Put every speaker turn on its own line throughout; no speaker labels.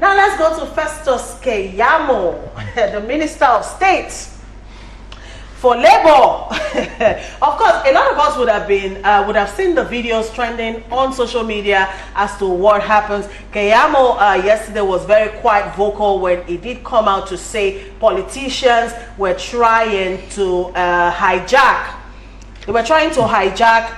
Now let's go to Festus Keyamo, the Minister of State for Labor. Of course, a lot of us would have seen the videos trending on social media as to what happens. Keyamo yesterday was very quite vocal when he did come out to say politicians were trying to hijack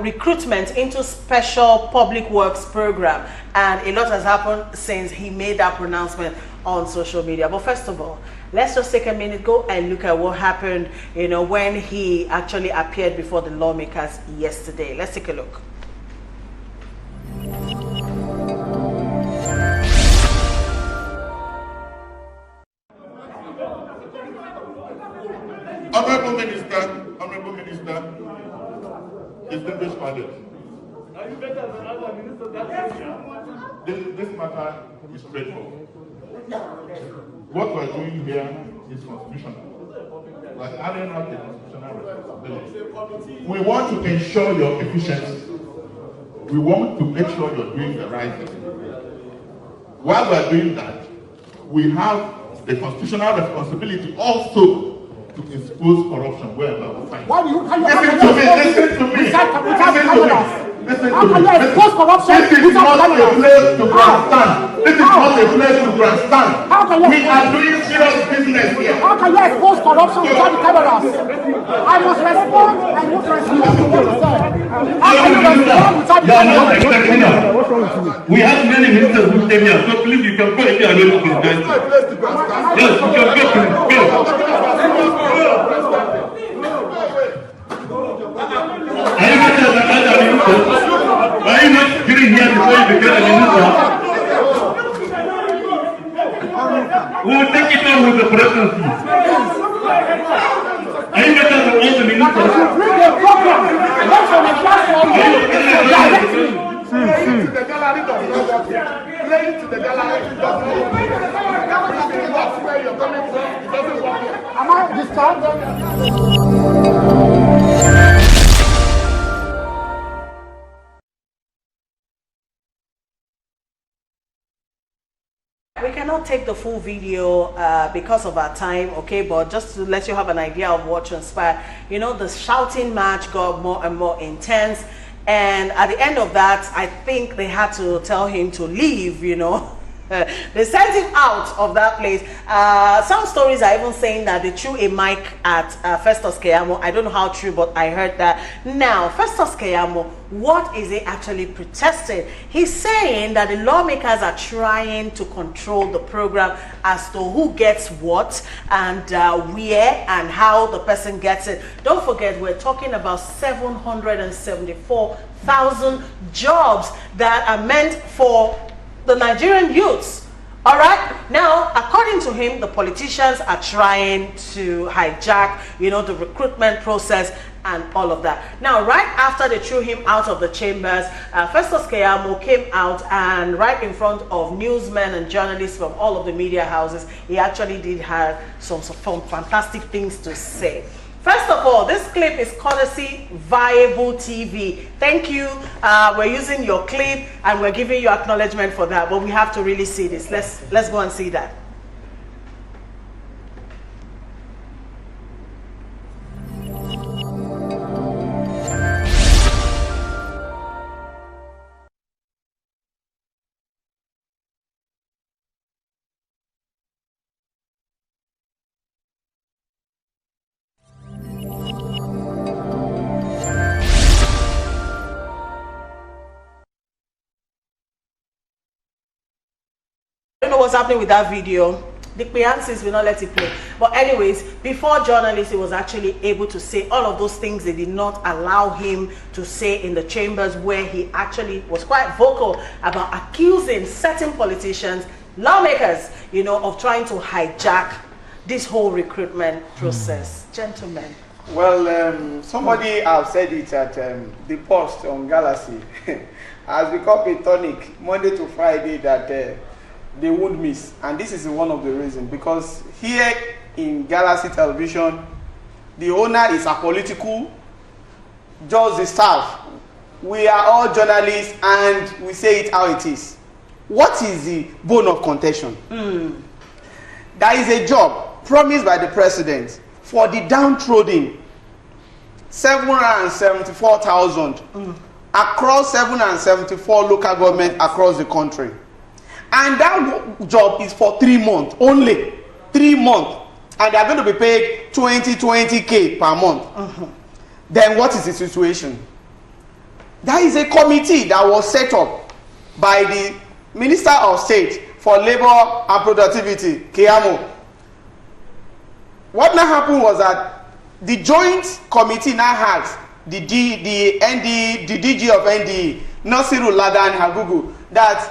recruitment into special public works program, and a lot has happened since he made that pronouncement on social media. But first of all, let's just take a minute, go and look at what happened, when he actually appeared before the lawmakers yesterday. Let's take a look.
Honorable Minister, distinguished fathers.
Are you better than other ministers that
This matter is straightforward. What we're doing here is constitutional. We're adding up the constitutional responsibility. We want to ensure your efficiency. We want to make sure you're doing the right thing. While we're doing that, we have the constitutional responsibility also to expose corruption wherever we find it.
Why do you
Listen to me.
How can you expose corruption
This is not a place to grandstand. This is not a place to grandstand. We are doing serious business here.
How can you expose corruption without the cameras? I must respond. I must respond to what you said. How can you respond without the cameras?
We have many ministers who came here, so please you can go if you are not to
Yes,
you can go. Are you better than other ministers? Why are you not getting here before you become a minister? We will take it on with the presidency. Are you better than all the ministers?
Bring the program. Let's on the platform.
Play it to the gallery does not work here. Play it to the gallery does not work here. That's where you're coming from. It doesn't work here.
Am I disturbed?
We cannot take the full video because of our time, okay, but just to let you have an idea of what transpired, the shouting match got more and more intense, and at the end of that, I think they had to tell him to leave, They sent him out of that place. Some stories are even saying that they threw a mic at Festus Keyamo. I don't know how true, but I heard that. Now, Festus Keyamo, what is he actually protesting? He's saying that the lawmakers are trying to control the program as to who gets what and where and how the person gets it. Don't forget, we're talking about 774,000 jobs that are meant for the Nigerian youths. All right, now according to him, the politicians are trying to hijack the recruitment process and all of that. Now, right after they threw him out of the chambers, Festus Keyamo came out, and right in front of newsmen and journalists from all of the media houses, he actually did have some fantastic things to say. First of all, this clip is courtesy Viable TV. Thank you. We're using your clip and we're giving you acknowledgement for that, but we have to really see this. Let's go and see that. I don't know what's happening with that video. The Beyonces will not let it play. But anyways, before journalists, he was actually able to say all of those things they did not allow him to say in the chambers, where he actually was quite vocal about accusing certain politicians, lawmakers, of trying to hijack this whole recruitment process. Gentlemen.
Well, somebody have said it at the post on Galaxy has become a tonic Monday to Friday that they won't miss, and this is one of the reasons, because here in Galaxy Television, the owner is apolitical, just the staff. We are all journalists and we say it how it is. what is the bone of contention? There is a job promised by the president for the downtrodden, 774,000 across 774 local governments across the country. And that job is for 3 months, only 3 months. And they are going to be paid 20K per month. Then what is the situation? There is a committee that was set up by the Minister of State for Labor and Productivity, Keyamo. What now happened was that the joint committee now had the DG of NDE, Nasiru Ladan Hagugu, that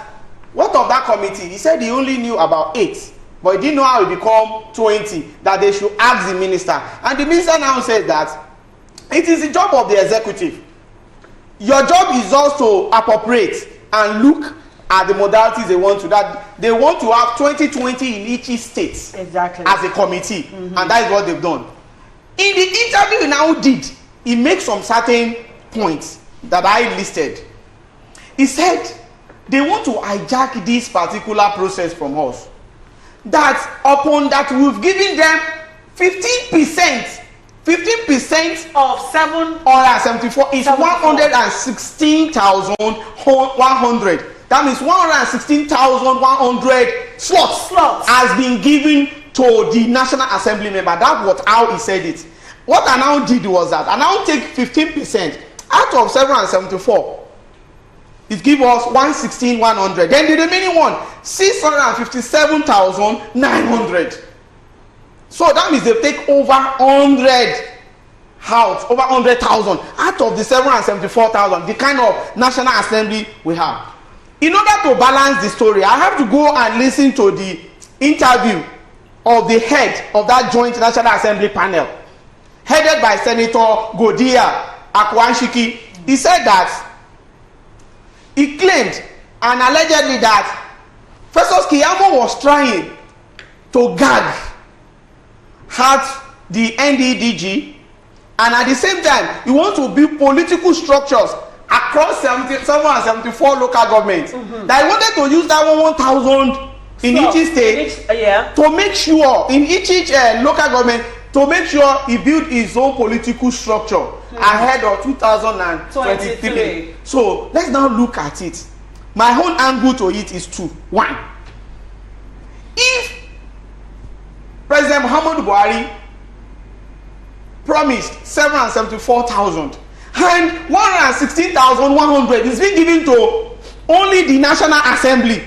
what of that committee? He said he only knew about 8, but he didn't know how it become 20, that they should ask the minister. And the minister now says that it is the job of the executive. Your job is also to appropriate and look at the modalities they want to. That they want to have 2020 in each state as a committee, and that is what they've done. In the interview he now did, he makes some certain points that I listed. He said they want to hijack this particular process from us. That upon that we've given them 15%. 15%
of
774 is 116,100. That means 116,100 slots has been given to the National Assembly member. That's what how he said it. What I now did was that I now take 15% out of 774. It gives us 116,100. Then the remaining one, 657,900. So that means they take over 100 out, over 100,000 out of the 774,000, the kind of National Assembly we have. In order to balance the story, I have to go and listen to the interview of the head of that joint National Assembly panel, headed by Senator Godia Akwanshiki. He said that he claimed and allegedly that Festus Keyamo was trying to gag at the NDDG, and at the same time he wants to build political structures across 774 local governments. That he wanted to use that 1,000 in each state to make sure in each local government to make sure he build his own political structure ahead of 2023. So let's now look at it. My own angle to it is two. One, if President Muhammadu Buhari promised 774,000 and 116,100 is being given to only the National Assembly.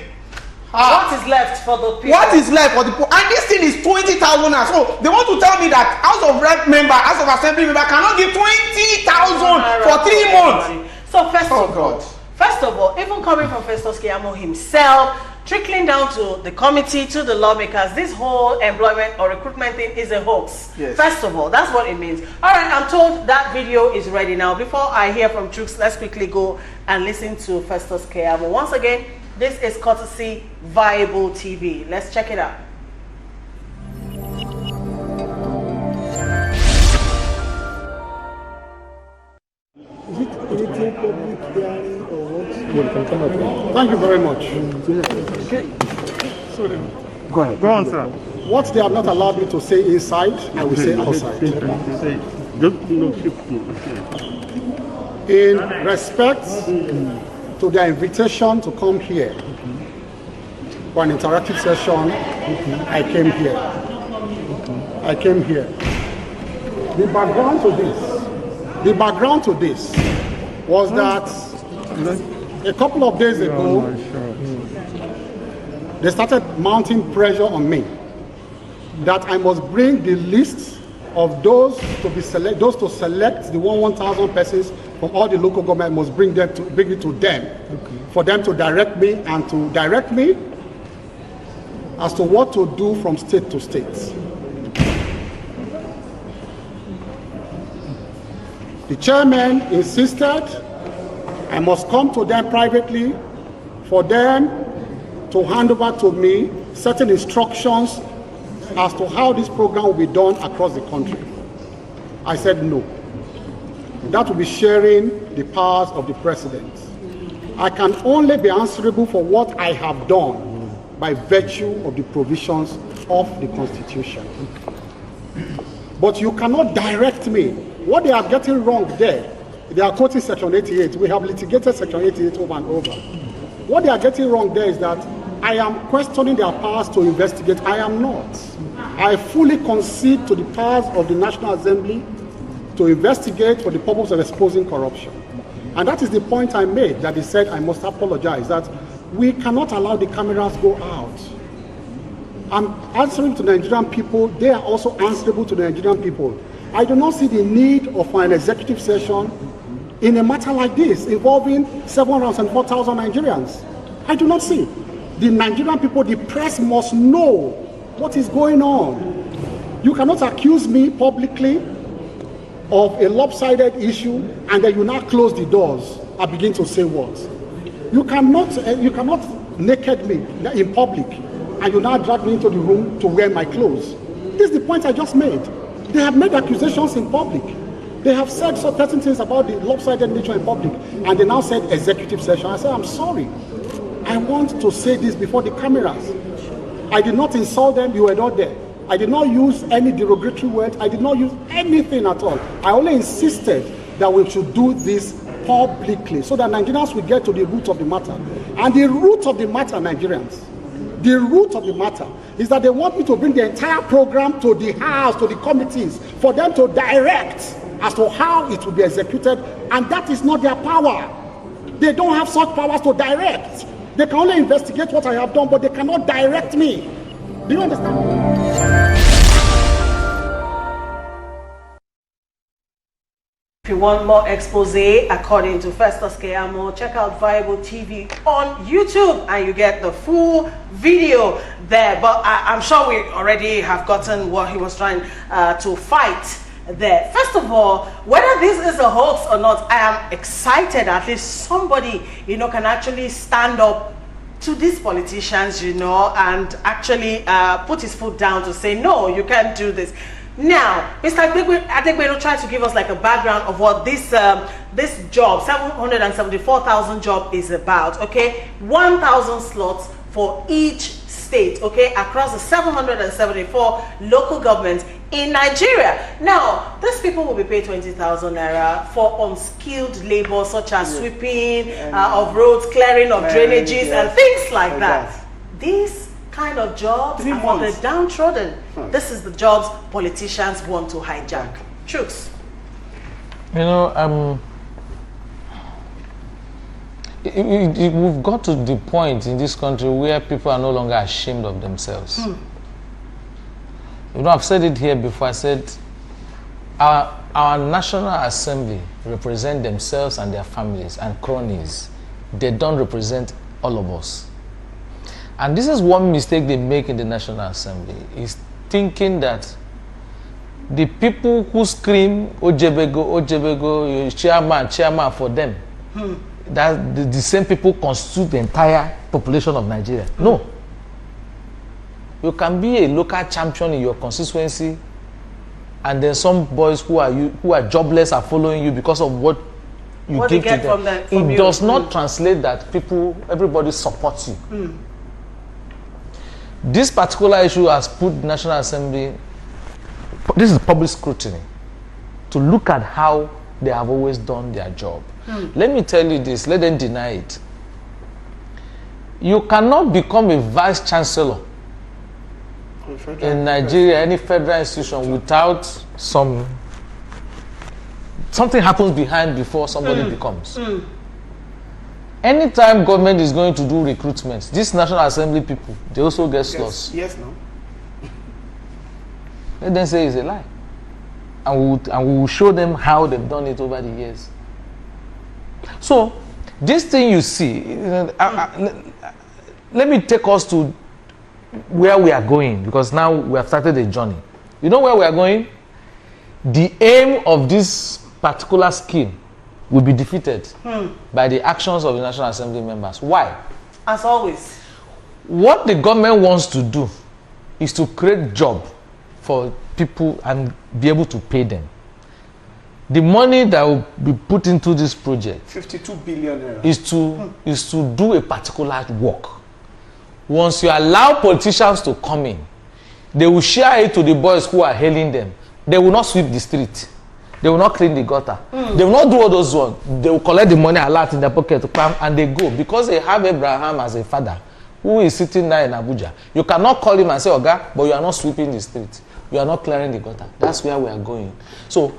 What is left for the people?
What is left for the people? And this thing is 20,000. So they want to tell me that House of Rep member, House of Assembly member cannot give 20,000 for 3 months.
So first of all, even coming from Festus Keyamo himself, trickling down to the committee, to the lawmakers, this whole employment or recruitment thing is a hoax.
Yes.
First of all, that's what it means. All right, I'm told that video is ready now. Before I hear from Trooks, let's quickly go and listen to Festus Keyamo. Once again, this is courtesy Viable TV. Let's check it out.
Is it anything public hearing or what? Thank you very much. Okay. Go ahead.
Go on, sir.
What they have not allowed me to say inside, I will say outside. In respect to their invitation to come here for an interactive session, I came here. The background to this was that a couple of days ago, they started mounting pressure on me that I must bring the list of those to select the 1,000 persons from all the local government, must bring it to them, for them to direct me and to direct me as to what to do from state to state. The chairman insisted I must come to them privately for them to hand over to me certain instructions as to how this program will be done across the country. I said no. That will be sharing the powers of the president. I can only be answerable for what I have done by virtue of the provisions of the Constitution. But you cannot direct me. What they are getting wrong there, they are quoting Section 88. We have litigated Section 88 over and over. What they are getting wrong there is that I am questioning their powers to investigate. I am not. I fully concede to the powers of the National Assembly to investigate for the purpose of exposing corruption. And that is the point I made, that they said I must apologize, that we cannot allow the cameras go out. I'm answering to the Nigerian people. They are also answerable to the Nigerian people. I do not see the need of an executive session in a matter like this involving 704,000 Nigerians. I do not see. The Nigerian people, the press must know what is going on. You cannot accuse me publicly of a lopsided issue and then you now close the doors and begin to say what? You cannot naked me in public and you now drag me into the room to wear my clothes. This is the point I just made. They have made accusations in public. They have said certain things about the lopsided nature in public, and they now said executive session. I said, I'm sorry. I want to say this before the cameras. I did not insult them. You were not there. I did not use any derogatory words. I did not use anything at all. I only insisted that we should do this publicly so that Nigerians will get to the root of the matter. And the root of the matter, Nigerians, the root of the matter is that they want me to bring the entire program to the House, to the committees, for them to direct as to how it will be executed, and that is not their power. They don't have such powers to direct. They can only investigate what I have done, but they cannot direct me. Do you understand?
If you want more expose, according to Festus Keyamo, check out Viable TV on YouTube and you get the full video there. But I'm sure we already have gotten what he was trying to fight there. First of all, whether this is a hoax or not, I am excited at least somebody, can actually stand up to these politicians, and actually put his foot down to say, no, you can't do this. Now, Mr. Adegbero tried to give us like a background of what this job, 774,000 job is about, okay? 1,000 slots for each state, okay, across the 774 local governments in Nigeria. Now, these people will be paid 20,000 naira for unskilled labor such as sweeping of roads, clearing of drainages, and things like that. These kind of jobs are for the downtrodden. This is the jobs politicians want to hijack. Chooks.
We've got to the point in this country where people are no longer ashamed of themselves. I've said it here before. I said our National Assembly represent themselves and their families and cronies. They don't represent all of us. And this is one mistake they make in the National Assembly, is thinking that the people who scream, Ojebego, Ojebego, chairman for them, that the same people constitute the entire population of Nigeria. No. You can be a local champion in your constituency, and then some boys who are jobless are following you because of what you give to them. It does not translate that everybody supports you. This particular issue has put the National Assembly, this is public scrutiny, to look at how they have always done their job. Let me tell you this, let them deny it. You cannot become a vice chancellor in Nigeria, any federal institution, without something happens behind before somebody becomes. Anytime government is going to do recruitment, these National Assembly people, they also get slots.
Yes, no.
Let them say it's a lie. And we will show them how they've done it over the years. So, this thing you see, let me take us to where we are going, because now we have started a journey. You know where we are going? The aim of this particular scheme will be defeated by the actions of the National Assembly members. Why?
As always.
What the government wants to do is to create job for people and be able to pay them. The money that will be put into this project
52 billion naira.
is to do a particular work. Once you allow politicians to come in, they will share it to the boys who are hailing them. They will not sweep the street. They will not clean the gutter. They will not do all those ones. They will collect the money a lot in their pocket to come and they go because they have Abraham as a father who is sitting there in Abuja. You cannot call him and say, Oga, but you are not sweeping the street. You are not clearing the gutter. That's where we are going. So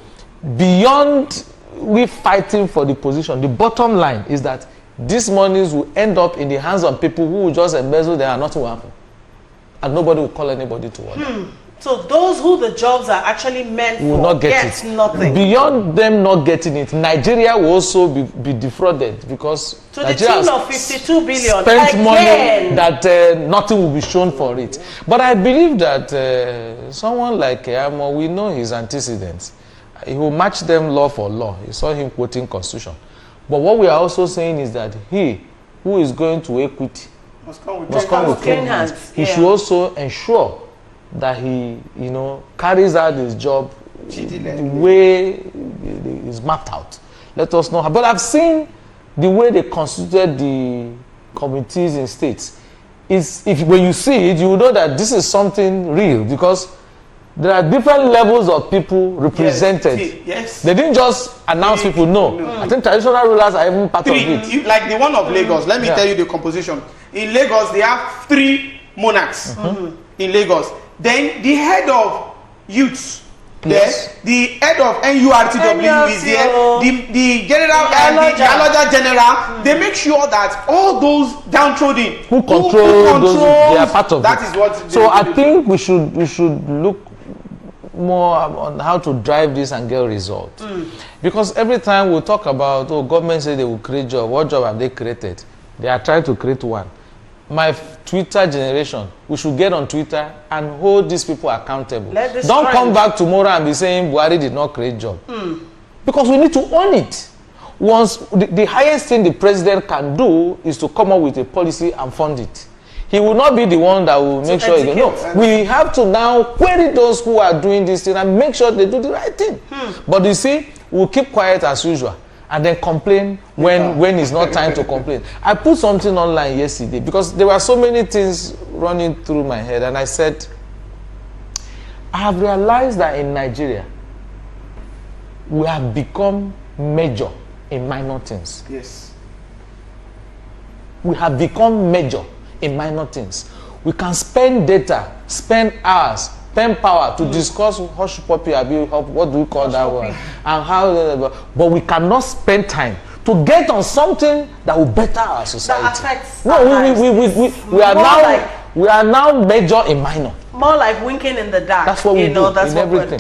beyond we fighting for the position, the bottom line is that these monies will end up in the hands of people who will just embezzle them and nothing will happen. And nobody will call anybody to order.
So those who the jobs are actually meant
will
for
not get it.
Nothing.
Beyond them not getting it, Nigeria will also be defrauded because
to the
Nigeria
tune of 52 billion
spent
again.
money that nothing will be shown for it. But I believe that someone like Keyamo, we know his antecedents. He will match them law for law. You saw him quoting Constitution. But what we are also saying is that he who is going to equity
Must come
with clean hands. He should also ensure that he, carries out his job the way it is mapped out. Let us know. But I've seen the way they constituted the committees in states. When you see it, you will know that this is something real because there are different levels of people represented.
Yes.
They didn't just announce people. No. I think traditional rulers are even part of it.
Like the one of Lagos. Let me tell you the composition. In Lagos, they have 3 monarchs in Lagos. Then the head of youth,
Yes.
the head of NURTW is there, the general, the Aloja general. They make sure that all those downtrodden
who control those, they are part of
that
it.
is what.
So I think we should look more on how to drive this and get results. Because every time we talk about government say they will create job, what job have they created? They are trying to create one. My Twitter generation, we should get on Twitter and hold these people accountable. Don't come back tomorrow and be saying Buhari did not create job. Because we need to own it. Once the highest thing the president can do is to come up with a policy and fund it. He will not be the one that will make sure. No, we have to now query those who are doing this thing and make sure they do the right thing. But you see, we'll keep quiet as usual and then complain when it's not time to complain. I put something online yesterday because there were so many things running through my head, and I said, I have realized that in Nigeria, we have become major in minor things.
Yes.
We have become major in minor things. We can spend data, spend hours, spend power to discuss hush puppy abuse, what do we call that one, and how, but we cannot spend time to get on something that will better our society.
That affects
we are now major in minor.
More like winking in the dark.
That's what we do in everything.